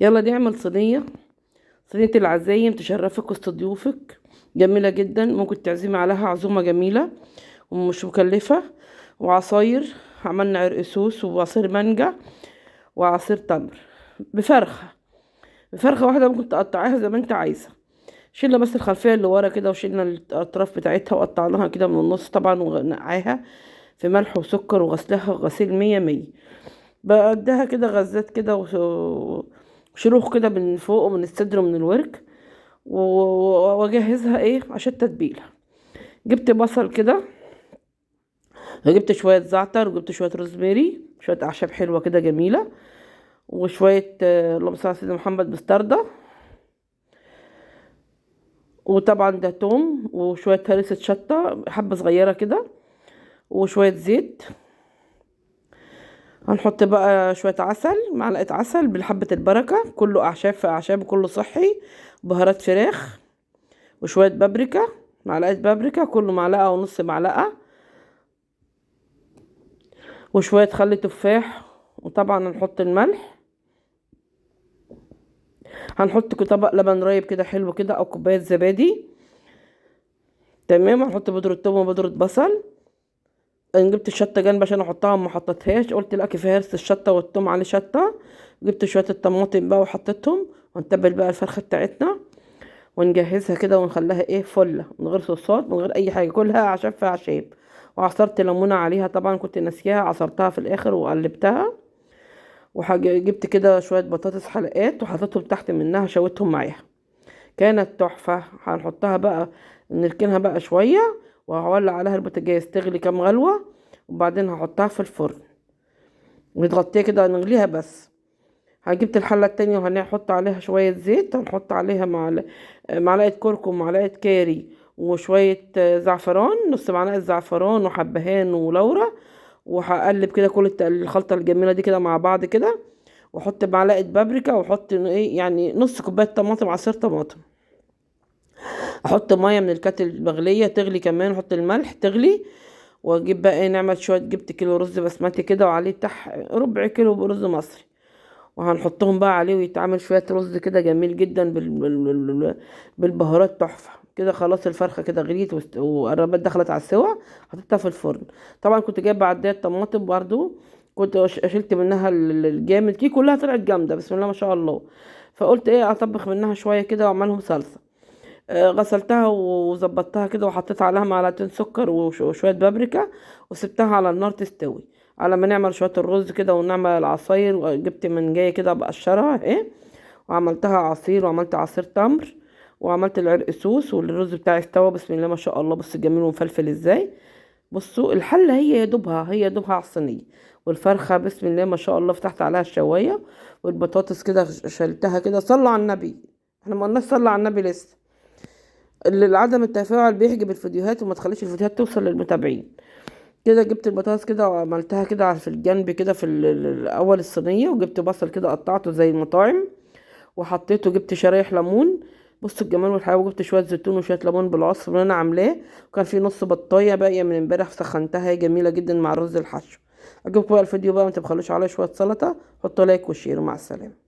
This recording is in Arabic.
يلا نعمل صينية العزايم تشرفك وسط ضيوفك. جميلة جدا، ممكن تعزمي عليها عزومة جميلة ومش مكلفة. وعصاير، عملنا عرق سوس وعصير مانجا وعصير تمر بفرخة. بفرخة واحدة ممكن تقطعيها زي ما انت عايزة. شلنا بس الخلفية اللي ورا كده، وشلنا الأطراف بتاعتها وقطعناها كده من النص طبعا، ونقعيها في ملح وسكر وغسلها غسيل 100. بقدها كده غزات كده وشروخ كده من فوق ومن الصدر ومن الورك. واجهزها ايه عشان التتبيله. جبت بصل كده، جبت شويه زعتر، وجبت شويه روزماري، شويه اعشاب حلوه كده جميله، وشويه اللهم صل على سيدنا محمد مستردة، وطبعا ده توم، وشويه هريسه شطه حبه صغيره كده، وشويه زيت. هنحط بقى شويه عسل، معلقه عسل بالحبه البركه، كله اعشاب في اعشاب، كله صحي. بهارات فراخ، وشويه بابريكا، معلقه بابريكا كله معلقه ونص معلقه، وشويه خل تفاح. وطبعا هنحط الملح. هنحط طبق لبن رايب كده حلو كده، او كوبايه زبادي. تمام. هنحط بودره ثوم وبودره بصل. انا جبت الشطه جنب عشان احطها، ما حطيتهاش، قلت لا كفايه هرس الشطه والثوم عليه شطه. جبت شويه الطماطم بقى وحطيتهم، ونتبل بقى الفرخه بتاعتنا، ونجهزها كده ونخليها ايه فله، من غير صوصات من غير اي حاجه، كلها اعشاب في اعشاب. وعصرت ليمونه عليها طبعا، كنت ناسياها، عصرتها في الاخر وقلبتها. وحاجه جبت كده شويه بطاطس حلقات وحطيتهم تحت منها، شويتهم معاها، كانت تحفه. هنحطها بقى، نركنها بقى شويه، وهولع عليها البوتاجاز تغلي كام غلوه، وبعدين هحطها في الفرن ونتغطيها كده نغليها بس. جبت الحله التانية وهنحط عليها شويه زيت، هنحط عليها معلقه كركم، معلقه كاري، وشويه زعفران، نص معلقه زعفران وحبهان ولورا. وهقلب كده كل الخلطه الجميله دي كده مع بعض كده، واحط معلقه بابريكا، واحط ايه يعني نص كوبايه طماطم، عصير طماطم. احط ميه من الكاتل المغليه تغلي كمان، احط الملح تغلي. واجيب بقى ايه، نعمل شويه، جبت كيلو رز بسمتي كده، وعليه ربع كيلو برز مصري، وهنحطهم بقى عليه، ويتعمل شويه رز كده جميل جدا بالبهارات تحفه كده. خلاص الفرخه كده غليت وقربت دخلت على السوا، حطيتها في الفرن. طبعا كنت جايبه عدايه طماطم برضو، كنت شلت منها الجامد دي كلها، طلعت جامده بسم الله ما شاء الله. فقلت ايه اطبخ منها شويه كده واعملهم صلصه. غسلتها وظبطتها كده، وحطيت عليها معلقتين سكر وشويه بابريكا، وسبتها على النار تستوي على ما نعمل شويه الرز كده ونعمل العصاير. وجبت منجايه كده بقشرها ايه، وعملتها عصير، وعملت عصير تمر، وعملت العرق سوس، والرز بتاعي استوى بسم الله ما شاء الله. بص جميل ومفلفل ازاي. بصوا الحله هي يا دوبها، هي يا دوبها على الصينيه. والفرخه بسم الله ما شاء الله فتحت عليها الشوايه، والبطاطس كده شلتها كده. صلوا على النبي، احنا ما قلناش صلوا على النبي لسه. اللي عدم التفاعل بيحجب الفيديوهات وما تخليش الفيديوهات توصل للمتابعين. كده جبت البطاطس كده وعملتها كده في الجنب كده في اول الصينيه. وجبت بصل كده قطعته زي المطاعم وحطيته، جبت شرايح ليمون. بص الجمال والحلاوه. وجبت شويه زيتون وشويه ليمون بالعصر اللي انا عاملاه، وكان في نص بطايه باقيه من امبارح سخنتها، هي جميله جدا مع الرز الحشو. اجيبكم بقى الفيديو بقى، ما تبخلوش عليه شويه سلطه. حطوا لايك وشير، مع السلامه.